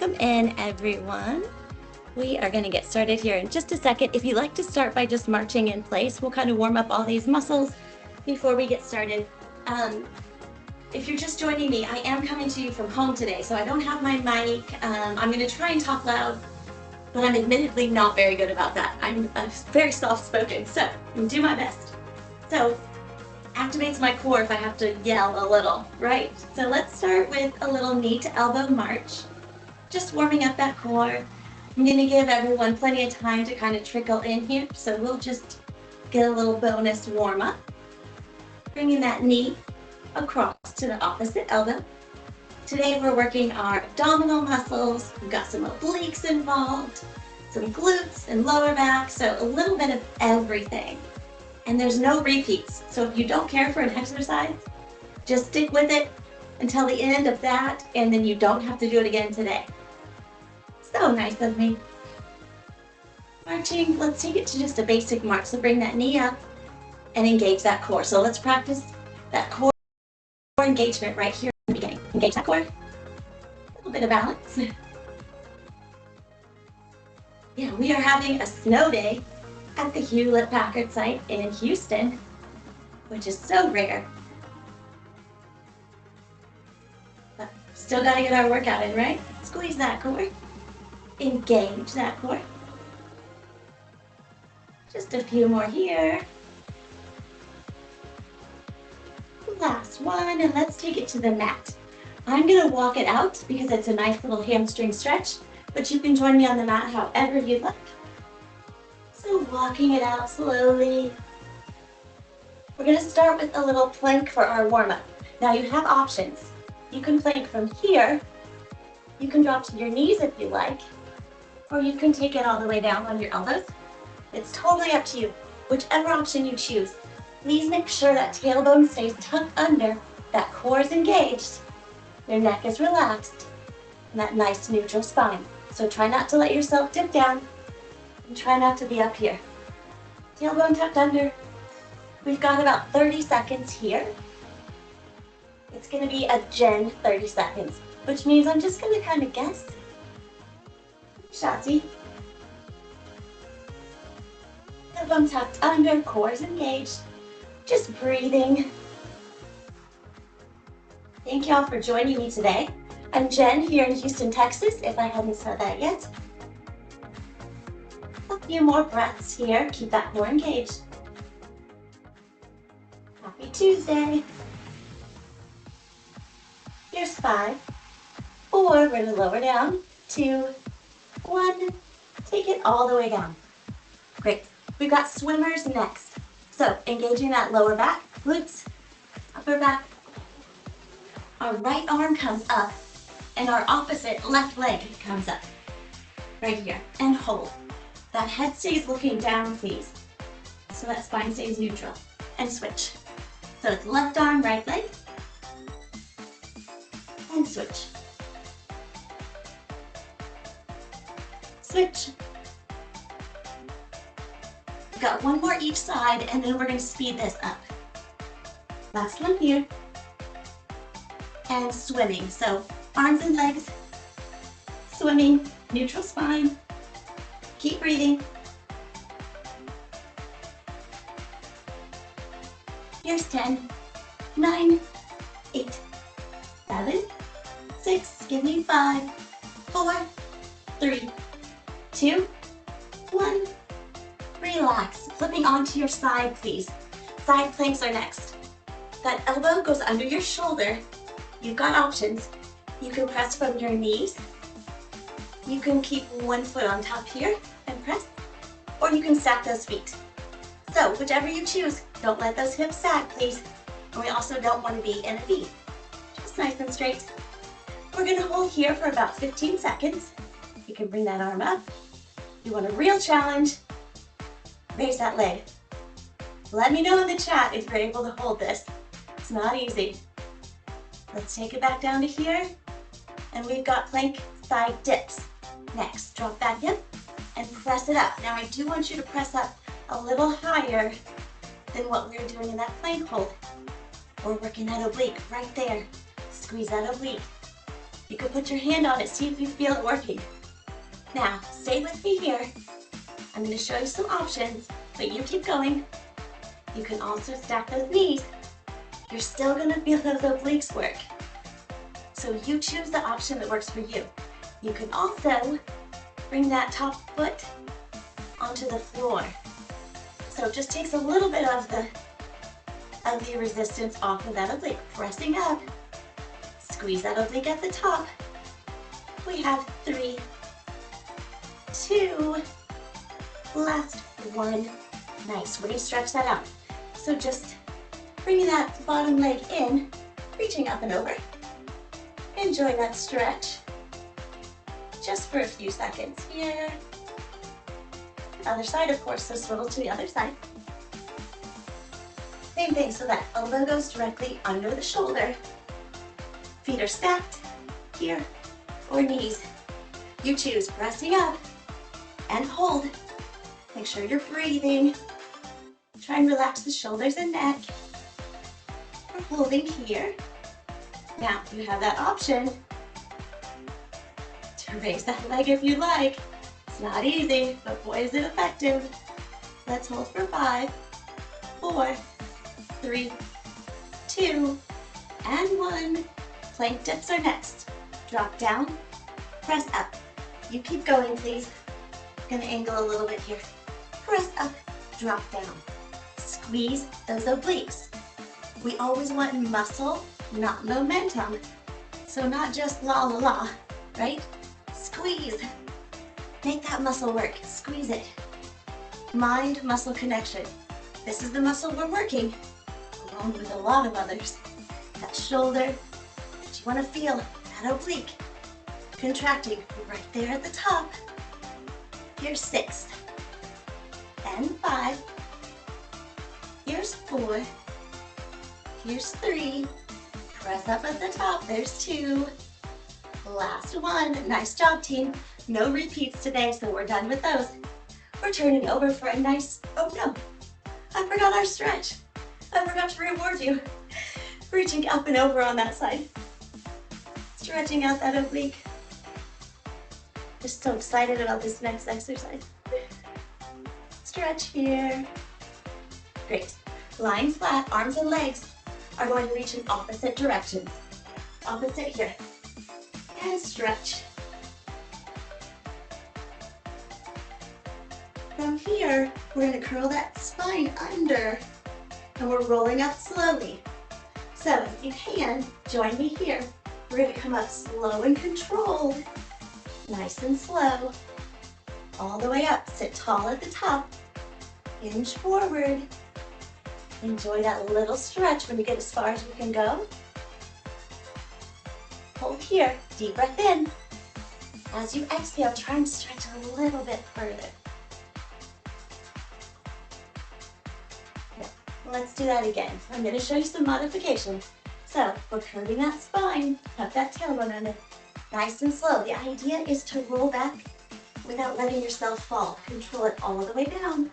Welcome in, everyone. We are going to get started here in just a second. If you'd like to start by just marching in place, we'll kind of warm up all these muscles before we get started. If you're just joining me, I am coming to you from home today, so I don't have my mic. I'm going to try and talk loud, but I'm admittedly not very good about that. I'm very soft-spoken, so I'm going to do my best. So activates my core if I have to yell a little, right? So let's start with a little knee to elbow march. Just warming up that core. I'm going to give everyone plenty of time to kind of trickle in here, so we'll just get a little bonus warm up. Bringing that knee across to the opposite elbow. Today we're working our abdominal muscles. We've got some obliques involved, some glutes and lower back, so a little bit of everything. And there's no repeats, so if you don't care for an exercise, just stick with it until the end of that, and then you don't have to do it again today. So nice of me. Marching, let's take it to just a basic march. So bring that knee up and engage that core. So let's practice that core engagement right here in the beginning. Engage that core. A little bit of balance. Yeah, we are having a snow day at the Hewlett-Packard site in Houston, which is so rare. But still gotta get our workout in, right? Squeeze that core. Engage that core. Just a few more here. Last one, and let's take it to the mat. I'm gonna walk it out because it's a nice little hamstring stretch, but you can join me on the mat however you'd like. So walking it out slowly. We're gonna start with a little plank for our warm-up. Now you have options. You can plank from here, you can drop to your knees if you like, or you can take it all the way down on your elbows. It's totally up to you. Whichever option you choose, please make sure that tailbone stays tucked under, that core is engaged, your neck is relaxed, and that nice neutral spine. So try not to let yourself dip down, and try not to be up here. Tailbone tucked under. We've got about 30 seconds here. It's gonna be a Jen 30 seconds, which means I'm just gonna kind of guess. Shotzi. Tailbone tucked under, core is engaged. Just breathing. Thank y'all for joining me today. I'm Jen here in Houston, Texas, if I hadn't said that yet. A few more breaths here. Keep that core engaged. Happy Tuesday. Here's 5, 4, we're gonna lower down, 2, 1, take it all the way down. Great. We've got swimmers next. So engaging that lower back, glutes, upper back. Our right arm comes up and our opposite left leg comes up. Right here, and hold. That head stays looking down, please. So that spine stays neutral. And switch. So it's left arm, right leg. And switch. Switch. We've got one more each side, and then we're going to speed this up. Last one here. And swimming. So arms and legs, swimming, neutral spine. Keep breathing. Here's 10, 9, 8, 7, 6, give me 5, 4, 3, 2, 1. Relax. Flipping onto your side, please. Side planks are next. That elbow goes under your shoulder. You've got options. You can press from your knees. You can keep one foot on top here and press, or you can stack those feet. So whichever you choose, don't let those hips sag, please. And we also don't want to be in a V. Just nice and straight. We're gonna hold here for about 15 seconds. You can bring that arm up. You want a real challenge, raise that leg. Let me know in the chat if you're able to hold this. It's not easy. Let's take it back down to here. And we've got plank side dips. Next, drop that hip and press it up. Now I do want you to press up a little higher than what we were doing in that plank hold. We're working that oblique right there. Squeeze that oblique. You can put your hand on it, see if you feel it working. Now, stay with me here. I'm going to show you some options, but you keep going. You can also stack those knees. You're still going to feel those obliques work. So you choose the option that works for you. You can also bring that top foot onto the floor. So it just takes a little bit of the resistance off of that oblique. Pressing up, squeeze that oblique at the top. We have 3, 2, last 1. Nice, we're gonna stretch that out. So just bringing that bottom leg in, reaching up and over. Enjoy that stretch. Just for a few seconds here. Other side, of course, so swivel to the other side. Same thing, so that elbow goes directly under the shoulder. Feet are stacked here, or knees. You choose, pressing up and hold. Make sure you're breathing. Try and relax the shoulders and neck. We're holding here. Now, you have that option to raise that leg if you like. It's not easy, but boy is it effective. Let's hold for 5, 4, 3, 2, and 1. Plank dips are next. Drop down, press up. You keep going, please. I'm gonna angle a little bit here. Press up, drop down. Squeeze those obliques. We always want muscle, not momentum. So not just la la la, right? Squeeze. Make that muscle work, squeeze it. Mind-muscle connection. This is the muscle we're working, along with a lot of others. That shoulder, that you want to feel, that oblique, contracting right there at the top. Here's 6, and 5. Here's 4, here's 3. Press up at the top, there's 2. Last 1, nice job team. No repeats today, so we're done with those. We're turning over for a nice, oh no, I forgot our stretch. I forgot to reward you. Reaching up and over on that side. Stretching out that oblique. Just so excited about this next exercise. Stretch here. Great. Lying flat, arms and legs are going to reach in opposite directions. Opposite here. And stretch. From here, we're going to curl that spine under, and we're rolling up slowly. So if you can, join me here. We're going to come up slow and controlled, nice and slow, all the way up. Sit tall at the top, hinge forward. Enjoy that little stretch when you get as far as you can go. Hold here, deep breath in. As you exhale, try and stretch a little bit further. Let's do that again. I'm going to show you some modifications. So we're curving that spine, tuck that tailbone under, nice and slow. The idea is to roll back without letting yourself fall. Control it all the way down,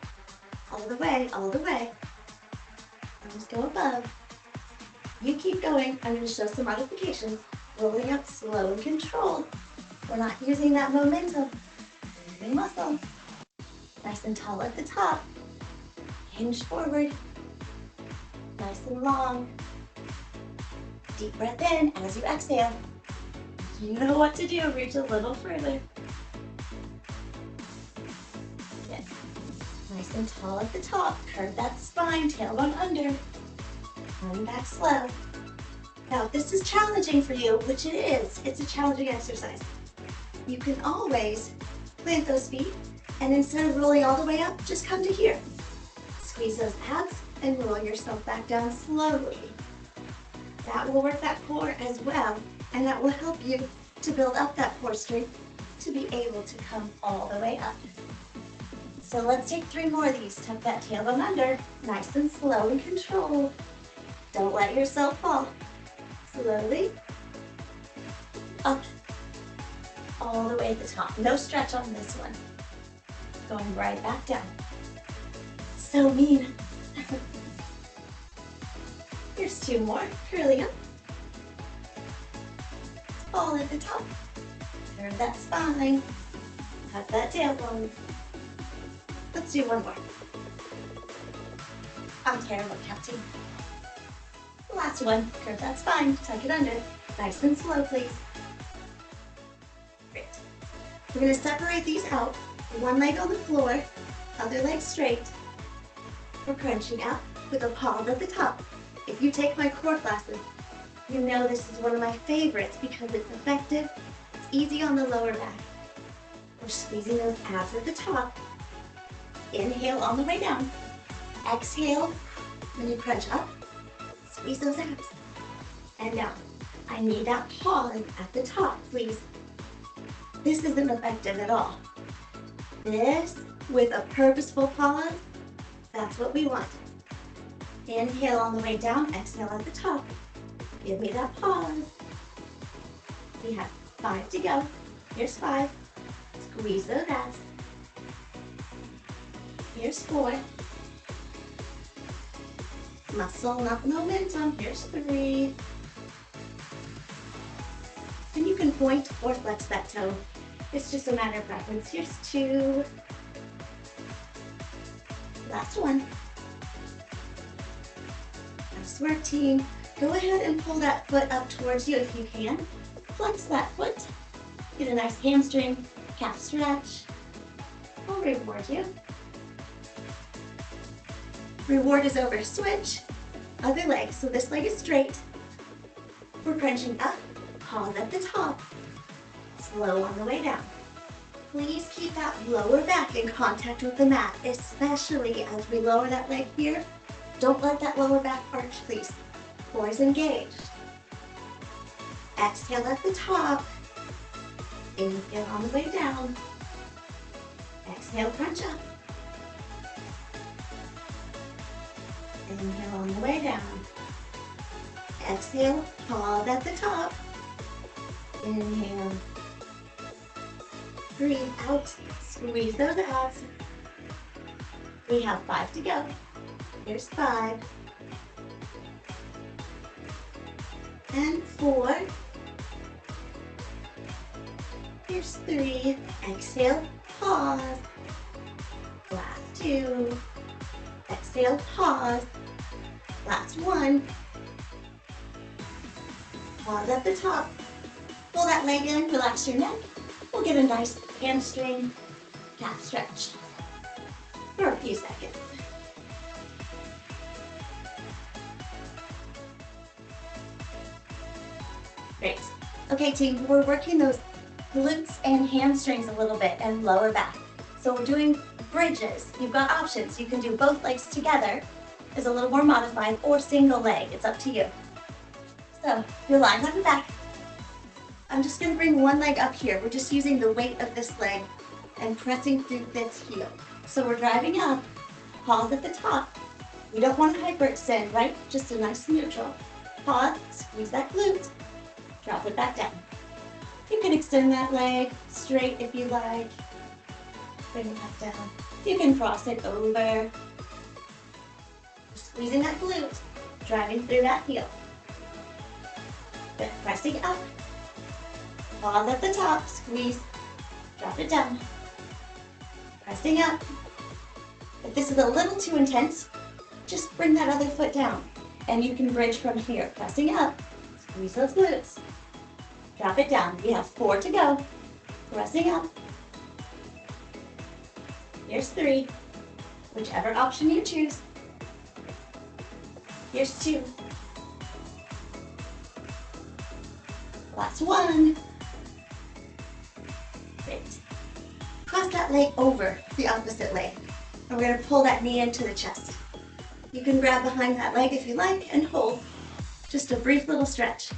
all the way, all the way. Arms go above. You keep going. I'm going to show some modifications. Rolling up slow and controlled. We're not using that momentum. Moving muscle. Nice and tall at the top. Hinge forward. Nice and long. Deep breath in as you exhale. You know what to do. Reach a little further. Good. Nice and tall at the top. Curve that spine, tailbone under. Coming back slow. Now, if this is challenging for you, which it is, it's a challenging exercise. You can always plant those feet, and instead of rolling all the way up, just come to here. Squeeze those abs and roll yourself back down slowly. That will work that core as well, and that will help you to build up that core strength to be able to come all the way up. So let's take 3 more of these. Tuck that tailbone under, nice and slow and controlled. Don't let yourself fall. Slowly up, all the way at the top. No stretch on this one. Going right back down. So mean. Here's 2 more, curling up. Ball at the top. Curve that spine. Tuck that tailbone. Let's do one more. I'm terrible at counting. Last one. Curve that spine. Tuck it under. Nice and slow, please. Great. We're going to separate these out. One leg on the floor, other leg straight. We're crunching up with a palm at the top. If you take my core classes, you know this is one of my favorites because it's effective, it's easy on the lower back. We're squeezing those abs at the top. Inhale on the way down. Exhale, when you crunch up, squeeze those abs. And down. I need that pause at the top, please. This isn't effective at all. This, with a purposeful pause, that's what we want. Inhale on the way down, exhale at the top. Give me that pause. We have 5 to go. Here's 5. Squeeze those abs. Here's 4. Muscle, not momentum. Here's 3. And you can point or flex that toe. It's just a matter of preference. Here's 2. Last one. Nice work, team. Go ahead and pull that foot up towards you if you can. Flex that foot. Get a nice hamstring, calf stretch. I'll reward you. Reward is over. Switch. Other leg. So this leg is straight. We're crunching up. Pause at the top. Slow on the way down. Please keep that lower back in contact with the mat, especially as we lower that leg here. Don't let that lower back arch, please. Core is engaged. Exhale at the top. Inhale on the way down. Exhale, crunch up. Inhale on the way down. Exhale, pause at the top. Inhale. Breathe out. Squeeze those abs. We have 5 to go. Here's 5. And 4. Here's 3. Exhale, pause. Last 2. Exhale, pause. Last 1. Pause at the top. Pull that leg in, relax your neck. We'll get a nice hamstring calf stretch for a few seconds. Great. Okay, team, we're working those glutes and hamstrings a little bit and lower back. So we're doing bridges. You've got options. You can do both legs together. It's a little more modified, or single leg. It's up to you. So you're lying on your back. I'm just going to bring one leg up here. We're just using the weight of this leg and pressing through this heel. So we're driving up, pause at the top. We don't want to hyperextend, right? Just a nice neutral. Pause, squeeze that glute, drop it back down. You can extend that leg straight if you like. Bring it back down. You can cross it over. Squeezing that glute, driving through that heel. Then pressing up. Pause at the top, squeeze, drop it down. Pressing up. If this is a little too intense, just bring that other foot down. And you can bridge from here. Pressing up, squeeze those glutes. Drop it down. We have 4 to go. Pressing up. Here's 3. Whichever option you choose. Here's 2. Last 1. Great. Cross that leg over the opposite leg. And we're going to pull that knee into the chest. You can grab behind that leg if you like and hold. Just a brief little stretch.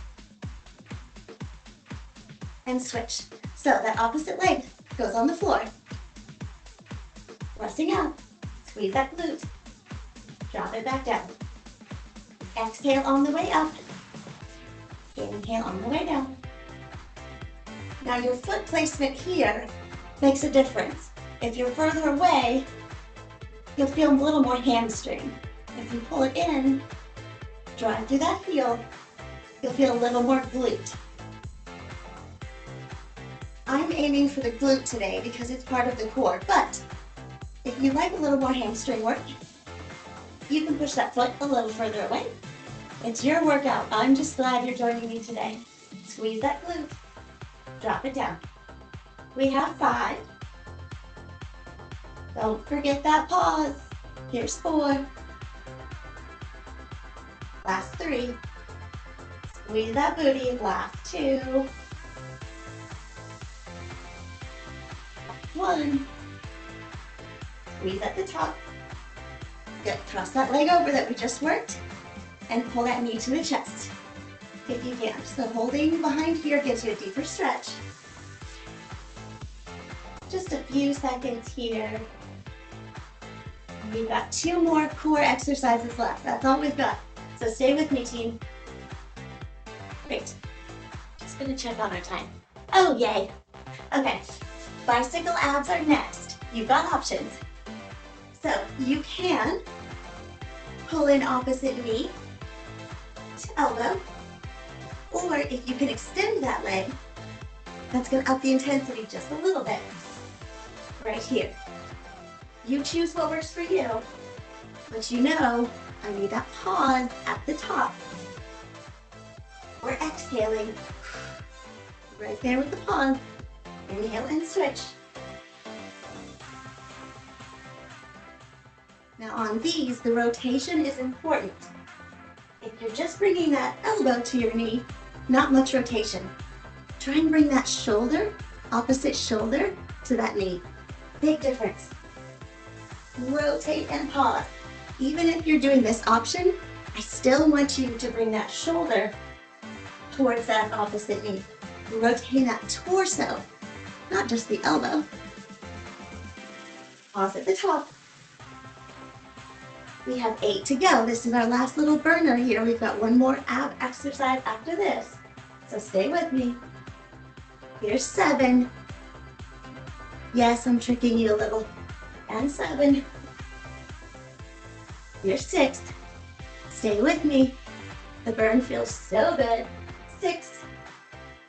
And switch. So that opposite leg goes on the floor. Pressing up. Squeeze that glute. Drop it back down. Exhale on the way up. Inhale on the way down. Now your foot placement here makes a difference. If you're further away, you'll feel a little more hamstring. If you pull it in, drive through that heel, you'll feel a little more glute. I'm aiming for the glute today because it's part of the core, but if you like a little more hamstring work, you can push that foot a little further away. It's your workout. I'm just glad you're joining me today. Squeeze that glute. Drop it down. We have 5. Don't forget that pause. Here's 4. Last 3. Squeeze that booty. Last 2. 1. Squeeze at the top. Good. Cross that leg over that we just worked and pull that knee to the chest if you can. So holding behind here gives you a deeper stretch. Just a few seconds here. We've got 2 more core exercises left. That's all we've got. So stay with me, team. Great. Just gonna check on our time. Oh, yay. Okay. Bicycle abs are next. You've got options. So you can pull in opposite knee to elbow, or if you can extend that leg, that's gonna up the intensity just a little bit. Right here. You choose what works for you, but you know I need that pause at the top. We're exhaling. Right there with the pause. Inhale and switch. Now on these, the rotation is important. If you're just bringing that elbow to your knee, not much rotation. Try and bring that shoulder, opposite shoulder, to that knee. Big difference. Rotate and pause. Even if you're doing this option, I still want you to bring that shoulder towards that opposite knee. Rotating that torso, not just the elbow. Pause at the top. We have 8 to go. This is our last little burner here. We've got 1 more ab exercise after this. So stay with me. Here's 7. Yes, I'm tricking you a little. And 7. Here's 6. Stay with me. The burn feels so good. 6.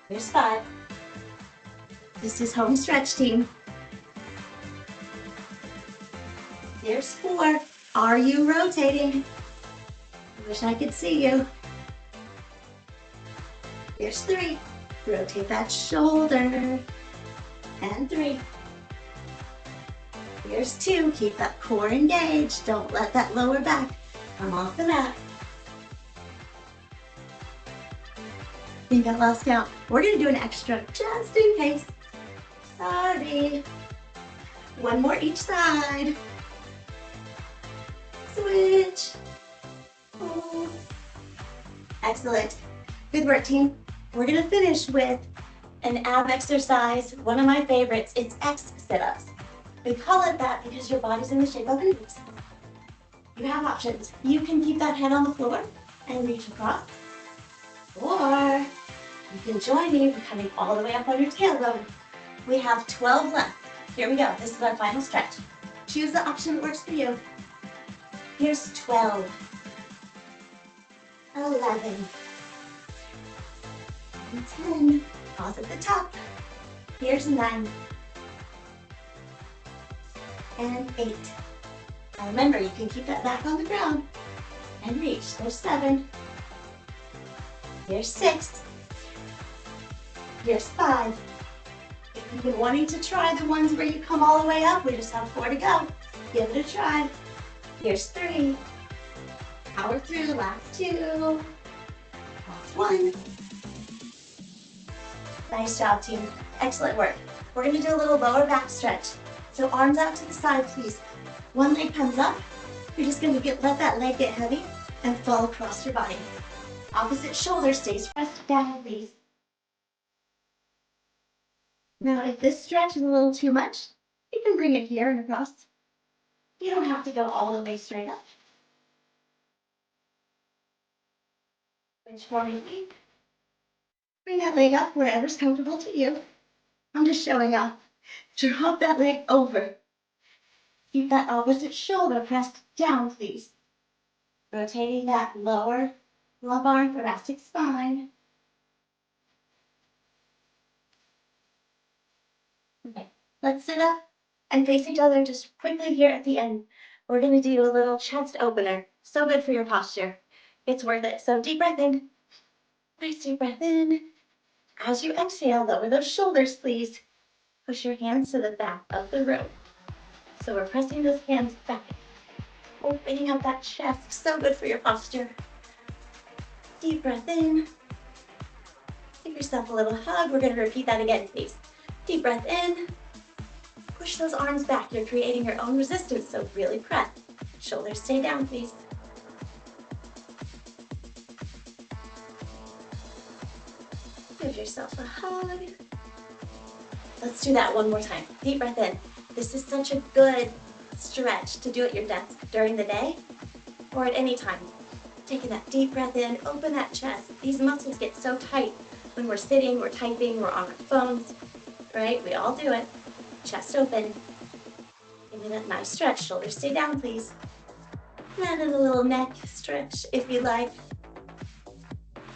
Here's 5. This is home stretch, team. Here's 4. Are you rotating? I wish I could see you. Here's 3. Rotate that shoulder. And 3. Here's 2. Keep that core engaged. Don't let that lower back come off the mat. I think I lost count. We're going to do an extra just in case. Sorry. 1 more each side. Switch. Oh. Excellent. Good work, team. We're going to finish with an ab exercise, one of my favorites. It's X sit-ups. We call it that because your body's in the shape of an X. You have options. You can keep that head on the floor and reach across. Or you can join me by coming all the way up on your tailbone. We have 12 left. Here we go. This is our final stretch. Choose the option that works for you. Here's 12. 11. And 10. Pause at the top. Here's 9. And 8. Now remember, you can keep that back on the ground and reach. There's 7. Here's 6. Here's 5. If you've been wanting to try the ones where you come all the way up, we just have 4 to go. Give it a try. Here's 3. Power through the last 2. Last 1. Nice job, team. Excellent work. We're going to do a little lower back stretch. So arms out to the side, please. One leg comes up. You're just going to let that leg get heavy and fall across your body. Opposite shoulder stays pressed down, please. Now, if this stretch is a little too much, you can bring it here and across. You don't have to go all the way straight up. Switch for me. Bring that leg up wherever's comfortable to you. I'm just showing off. Drop that leg over. Keep that opposite shoulder pressed down, please. Rotating that lower lumbar thoracic spine. Okay, let's sit up and face each other just quickly here at the end. We're gonna do a little chest opener. So good for your posture. It's worth it. So deep breath in. Nice deep breath in. As you exhale, lower those shoulders, please. Push your hands to the back of the room. So we're pressing those hands back, opening up that chest. So good for your posture. Deep breath in. Give yourself a little hug. We're going to repeat that again, please. Deep breath in. Push those arms back. You're creating your own resistance, so really press. Shoulders stay down, please. Give yourself a hug. Let's do that one more time. Deep breath in. This is such a good stretch to do at your desk during the day or at any time. Taking that deep breath in, open that chest. These muscles get so tight when we're sitting, we're typing, we're on our phones, right? We all do it. Chest open. Give me that nice stretch. Shoulders stay down, please. And then a little neck stretch if you like.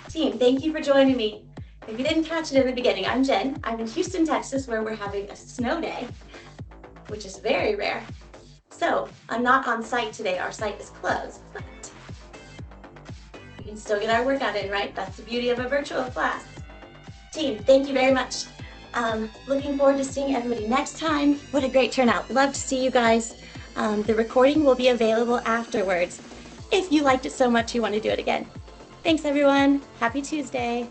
Team, thank you for joining me. If you didn't catch it in the beginning, I'm Jen. I'm in Houston, Texas, where we're having a snow day, which is very rare. So I'm not on site today. Our site is closed, but we can still get our workout in, right? That's the beauty of a virtual class. Team, thank you very much. Looking forward to seeing everybody next time. What a great turnout. Love to see you guys. The recording will be available afterwards if you liked it so much you want to do it again. Thanks, everyone. Happy Tuesday.